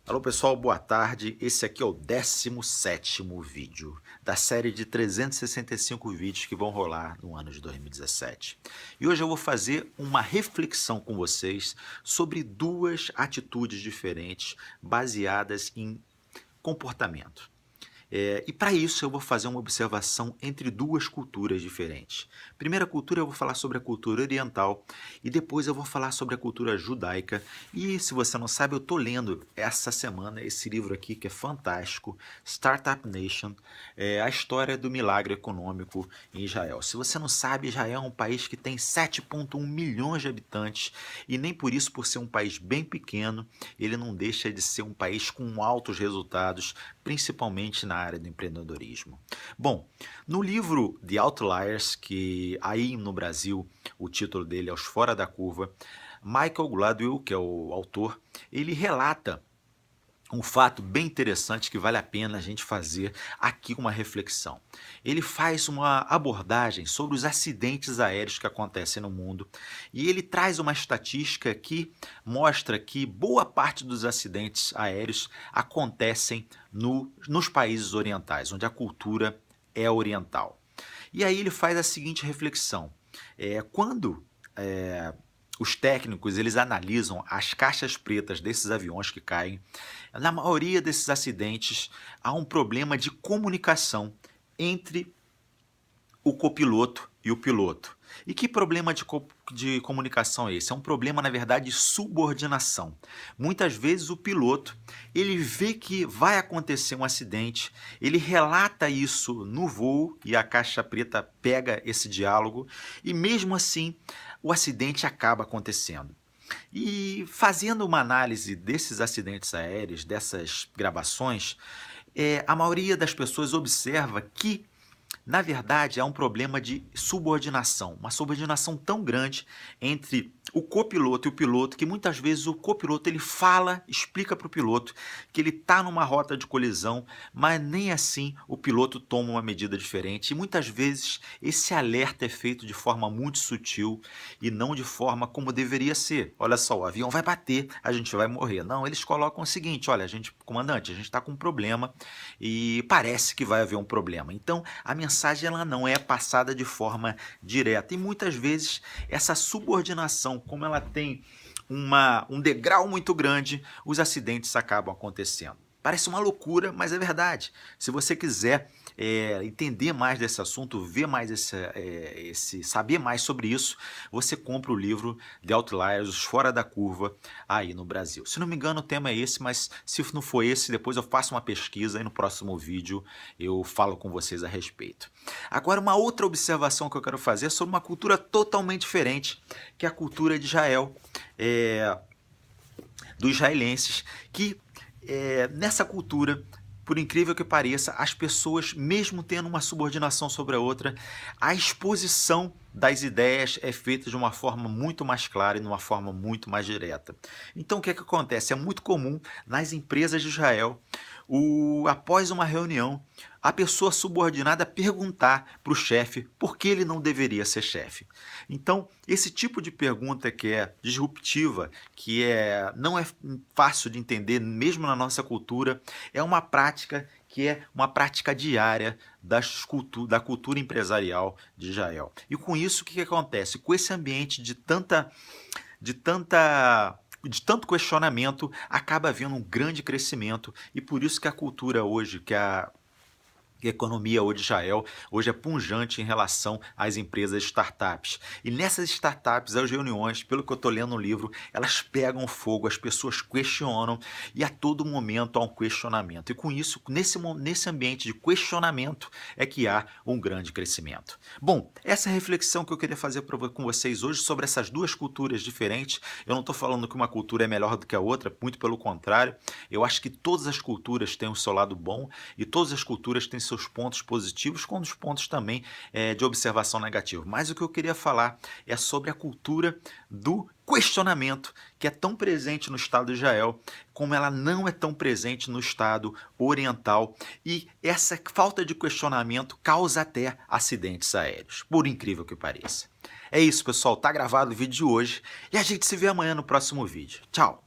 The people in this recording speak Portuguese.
Alô pessoal, boa tarde. Esse aqui é o 17º vídeo da série de 365 vídeos que vão rolar no ano de 2017. E hoje eu vou fazer uma reflexão com vocês sobre duas atitudes diferentes baseadas em comportamento. E para isso eu vou fazer uma observação entre duas culturas diferentes. Primeira cultura eu vou falar sobre a cultura oriental e depois eu vou falar sobre a cultura judaica. E se você não sabe, eu estou lendo essa semana esse livro aqui que é fantástico, Startup Nation, a história do milagre econômico em Israel. Se você não sabe, Israel é um país que tem 7,1 milhões de habitantes e nem por isso, por ser um país bem pequeno, ele não deixa de ser um país com altos resultados, principalmente na área do empreendedorismo. Bom, no livro The Outliers, que aí no Brasil o título dele é Os Fora da Curva, Michael Gladwell, que é o autor, ele relata um fato bem interessante que vale a pena a gente fazer aqui uma reflexão. Ele faz uma abordagem sobre os acidentes aéreos que acontecem no mundo e ele traz uma estatística que mostra que boa parte dos acidentes aéreos acontecem nos países orientais, onde a cultura é oriental. E aí ele faz a seguinte reflexão: quando os técnicos eles analisam as caixas pretas desses aviões que caem, na maioria desses acidentes há um problema de comunicação entre o copiloto e o piloto. E que problema de comunicação é esse? É um problema, na verdade, de subordinação. Muitas vezes o piloto, ele vê que vai acontecer um acidente, ele relata isso no voo e a caixa preta pega esse diálogo e mesmo assim o acidente acaba acontecendo. E fazendo uma análise desses acidentes aéreos, dessas gravações, a maioria das pessoas observa que na verdade, há um problema de subordinação, uma subordinação tão grande entre o copiloto e o piloto que muitas vezes o copiloto ele fala, explica para o piloto que ele está numa rota de colisão, mas nem assim o piloto toma uma medida diferente. E muitas vezes esse alerta é feito de forma muito sutil e não de forma como deveria ser. Olha só, o avião vai bater, a gente vai morrer. Não, eles colocam o seguinte: olha, comandante, a gente está com um problema e parece que vai haver um problema. Então, a mensagem ela não é passada de forma direta e muitas vezes essa subordinação, como ela tem um degrau muito grande, os acidentes acabam acontecendo. Parece uma loucura, mas é verdade. Se você quiser entender mais desse assunto, ver mais saber mais sobre isso, você compra o livro The Outliers, Os Fora da Curva, aí no Brasil. Se não me engano, o tema é esse, mas se não for esse, depois eu faço uma pesquisa e no próximo vídeo eu falo com vocês a respeito. Agora, uma outra observação que eu quero fazer é sobre uma cultura totalmente diferente, que é a cultura de Israel, dos israelenses, que nessa cultura, por incrível que pareça, as pessoas, mesmo tendo uma subordinação sobre a outra, a exposição das ideias é feita de uma forma muito mais clara e de uma forma muito mais direta. Então, o que acontece? É muito comum nas empresas de Israel, após uma reunião, a pessoa subordinada perguntar para o chefe por que ele não deveria ser chefe. Então, esse tipo de pergunta que é disruptiva, não é fácil de entender, mesmo na nossa cultura, é uma prática que é uma prática diária da cultura empresarial de Israel. E com isso, o que acontece? Com esse ambiente de tanto questionamento, acaba havendo um grande crescimento e por isso que a cultura hoje, que a economia hoje de Israel hoje é pujante em relação às empresas startups. E nessas startups, as reuniões, pelo que eu estou lendo no livro, elas pegam fogo, as pessoas questionam e a todo momento há um questionamento. E com isso, nesse ambiente de questionamento é que há um grande crescimento. Bom, essa reflexão que eu queria fazer com vocês hoje sobre essas duas culturas diferentes. Eu não estou falando que uma cultura é melhor do que a outra, muito pelo contrário. Eu acho que todas as culturas têm o seu lado bom e todas as culturas têm seus pontos positivos, com os pontos também de observação negativa. Mas o que eu queria falar é sobre a cultura do questionamento, que é tão presente no Estado de Israel, como ela não é tão presente no Estado oriental. E essa falta de questionamento causa até acidentes aéreos, por incrível que pareça. É isso, pessoal. Tá gravado o vídeo de hoje e a gente se vê amanhã no próximo vídeo. Tchau!